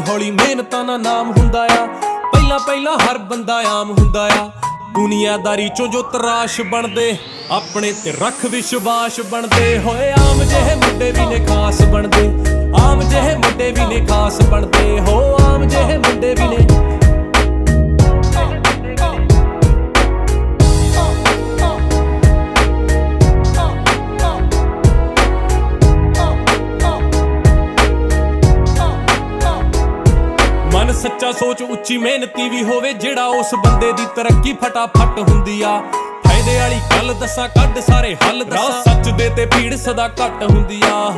ਹੌਲੀ ਮਿਹਨਤਾਂ ਨਾਲ ਨਾਮ ਹੁੰਦਾ ਆ। ਪਹਿਲਾਂ ਹਰ ਬੰਦਾ ਆਮ ਹੁੰਦਾ ਆ। ਦੁਨੀਆਦਾਰੀ ਚੋਂ ਜੋ ਤਰਾਸ਼ ਬਣਦੇ, ਆਪਣੇ ਤੇ ਰੱਖ ਵਿਸ਼ਵਾਸ ਬਣਦੇ ਹੋਏ। ਆਮ ਜਿਹੇ ਮੁੰਡੇ ਵੀ ਨੇ ਖਾਸ ਬਣਦੇ, ਆਮ ਜਿਹੇ ਮੁੰਡੇ ਵੀ ਨੇ ਖਾਸ ਬਣਦੇ ਹੋ। ਆਮ ਜਿਹੇ ਮੁੰਡੇ ਵੀ ਨੇ। ਮਨ ਸੱਚਾ, ਸੋਚ ਉੱਚੀ, ਮਿਹਨਤੀ ਵੀ ਹੋਵੇ ਜਿਹੜਾ, ਉਸ ਬੰਦੇ ਦੀ ਤਰੱਕੀ ਫਟਾਫਟ ਹੁੰਦੀ ਆ। ਫਾਇਦੇ ਵਾਲੀ ਗੱਲ ਦੱਸਾਂ, ਕੱਢ ਸਾਰੇ ਹੱਲ ਦੱਸਾਂ, ਸੱਚ ਦੇ ਤੇ ਭੀੜ ਸਦਾ ਘੱਟ ਹੁੰਦੀ ਆ।